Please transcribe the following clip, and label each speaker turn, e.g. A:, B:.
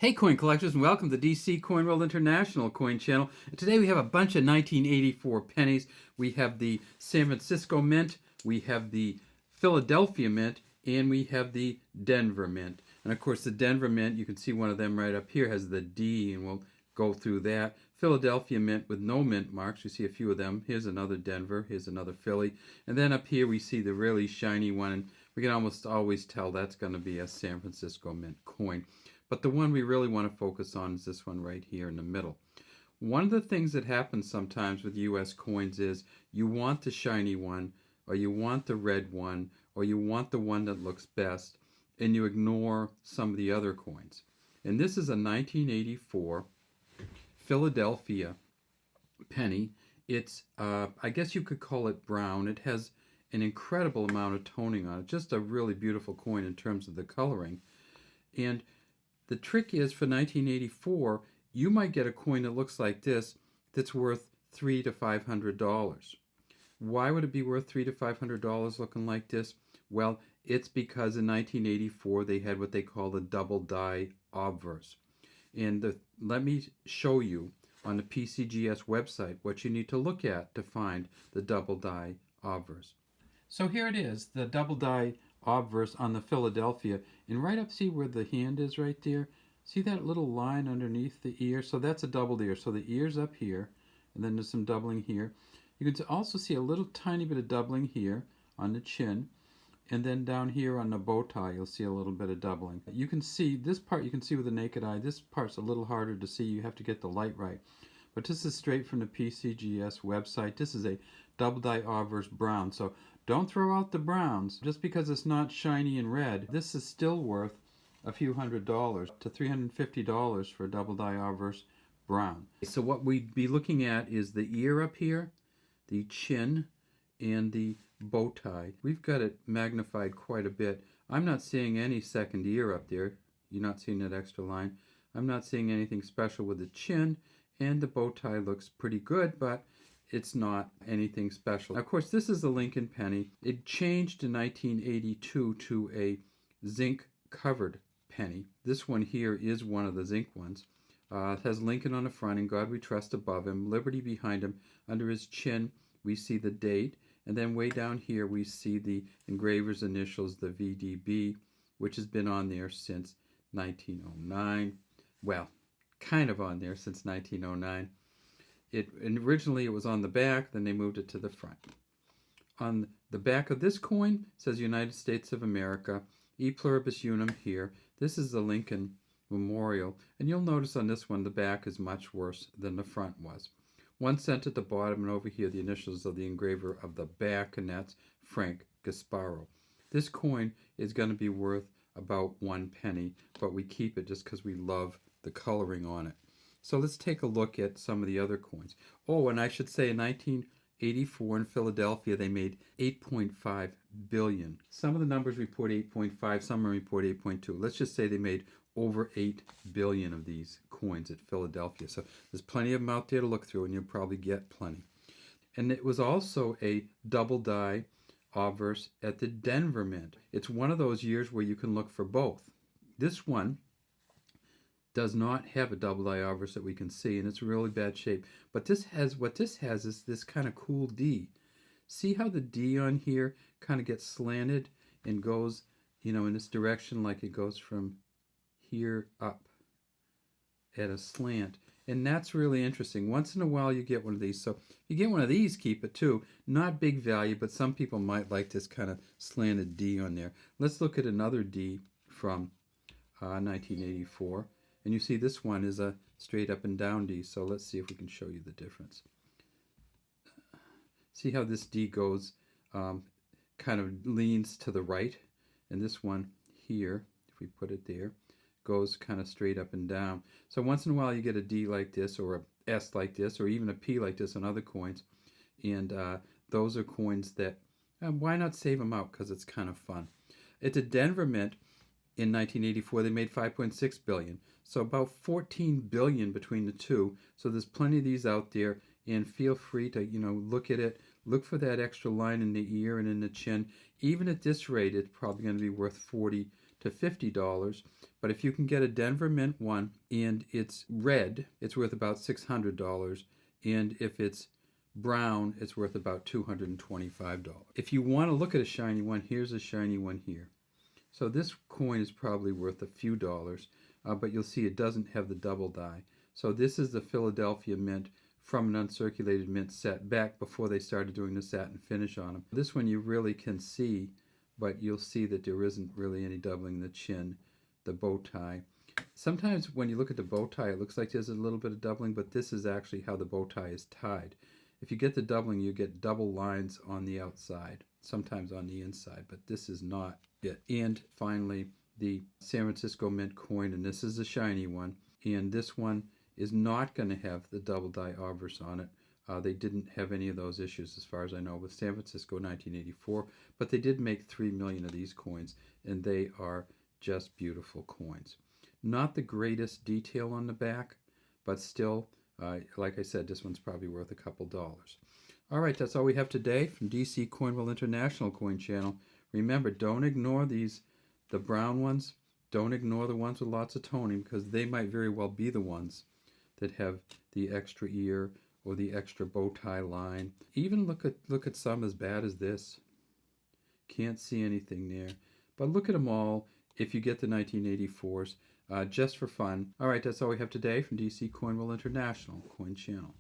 A: Hey coin collectors, and welcome to DC Coin World International Coin Channel. And today we have a bunch of 1984 pennies. We have the San Francisco Mint, we have the Philadelphia Mint, and we have the Denver Mint. And of course the Denver Mint, you can see one of them right up here has the D, and we'll go through that. Philadelphia Mint with no mint marks, you see a few of them. Here's another Denver, here's another Philly. And then up here we see the really shiny one, and we can almost always tell that's going to be a San Francisco Mint coin. But the one we really want to focus on is this one right here in the middle. One of the things that happens sometimes with US coins is you want the shiny one, or you want the red one, or you want the one that looks best, and you ignore some of the other coins. And this is a 1984 Philadelphia penny. It's, I guess you could call it brown. It has an incredible amount of toning on it. Just a really beautiful coin in terms of the coloring. And the trick is for 1984, you might get a coin that looks like this that's worth $300 to $500. Why would it be worth $300 to $500 looking like this? Well, it's because in 1984 they had what they call the double die obverse. And let me show you on the PCGS website what you need to look at to find the double die obverse. So here it is, the double die obverse on the Philadelphia, and right up, see where the hand is right there? See that little line underneath the ear? So that's a doubled ear. So the ear's up here, and then there's some doubling here. You can also see a little tiny bit of doubling here on the chin, and then down here on the bow tie you'll see a little bit of doubling. You can see this part, you can see with the naked eye. This part's a little harder to see. You have to get the light right. But this is straight from the PCGS website. This is a double die obverse brown. So don't throw out the browns just because it's not shiny and red. This is still worth a few $100 to $350 for a double die obverse brown. So what we'd be looking at is the ear up here, the chin, and the bow tie. We've got it magnified quite a bit. I'm not seeing any second ear up there. You're not seeing that extra line. I'm not seeing anything special with the chin, and the bow tie looks pretty good, but it's not anything special. Now, of course, this is the Lincoln penny. It changed in 1982 to a zinc covered penny. This one here is one of the zinc ones. It has Lincoln on the front, and God We Trust above him, Liberty behind him. Under his chin we see the date, and then way down here we see the engraver's initials, the VDB, which has been on there since 1909. Well, kind of on there since 1909. Originally it was on the back, then they moved it to the front. On the back of this coin says United States of America, E pluribus unum here. This is the Lincoln Memorial, and you'll notice on this one the back is much worse than the front was. 1 cent at the bottom, and over here the initials of the engraver of the back, and that's Frank Gasparo. This coin is going to be worth about 1 penny, but we keep it just because we love the coloring on it. So let's take a look at some of the other coins. Oh, and I should say in 1984 in Philadelphia, they made 8.5 billion. Some of the numbers report 8.5, some report 8.2. Let's just say they made over 8 billion of these coins at Philadelphia. So there's plenty of them out there to look through, and you'll probably get plenty. And it was also a double die obverse at the Denver Mint. It's one of those years where you can look for both. This one does not have a double die obverse that we can see, and it's really bad shape. But this has, what this has is this kind of cool D. See how the D on here kind of gets slanted and goes, in this direction, like it goes from here up at a slant. And that's really interesting. Once in a while you get one of these. So if you get one of these, keep it too. Not big value, but some people might like this kind of slanted D on there. Let's look at another D from 1984. And you see this one is a straight up and down D, so let's see if we can show you the difference. See how this D goes, kind of leans to the right, and this one here, if we put it there, goes kind of straight up and down. So once in a while you get a D like this, or a S like this, or even a P like this on other coins, and those are coins that, why not save them out, because it's kind of fun. At the Denver Mint, in 1984, they made 5.6 billion. So about 14 billion between the two. So there's plenty of these out there, and feel free to, look at it. Look for that extra line in the ear and in the chin. Even at this rate, it's probably going to be worth $40 to $50. But if you can get a Denver Mint one and it's red, it's worth about $600. And if it's brown, it's worth about $225. If you want to look at a shiny one, here's a shiny one here. So this coin is probably worth a few dollars, but you'll see it doesn't have the double die. So this is the Philadelphia Mint from an uncirculated mint set back before they started doing the satin finish on them. This one you really can see, but you'll see that there isn't really any doubling the chin, the bow tie. Sometimes when you look at the bow tie, it looks like there's a little bit of doubling, but this is actually how the bow tie is tied. If you get the doubling, you get double lines on the outside, sometimes on the inside, but this is not it. And finally, the San Francisco Mint coin, and this is a shiny one, and this one is not going to have the double die obverse on it. They didn't have any of those issues as far as I know with San Francisco 1984, but they did make 3 million of these coins, and they are just beautiful coins. Not the greatest detail on the back, but still, like I said, this one's probably worth a couple dollars. All right, that's all we have today from DC Coinwell International Coin Channel. Remember, don't ignore the brown ones. Don't ignore the ones with lots of toning, because they might very well be the ones that have the extra ear or the extra bow tie line. Even look at some as bad as this. Can't see anything there. But look at them all if you get the 1984s, just for fun. All right, that's all we have today from DC Coinwell International Coin Channel.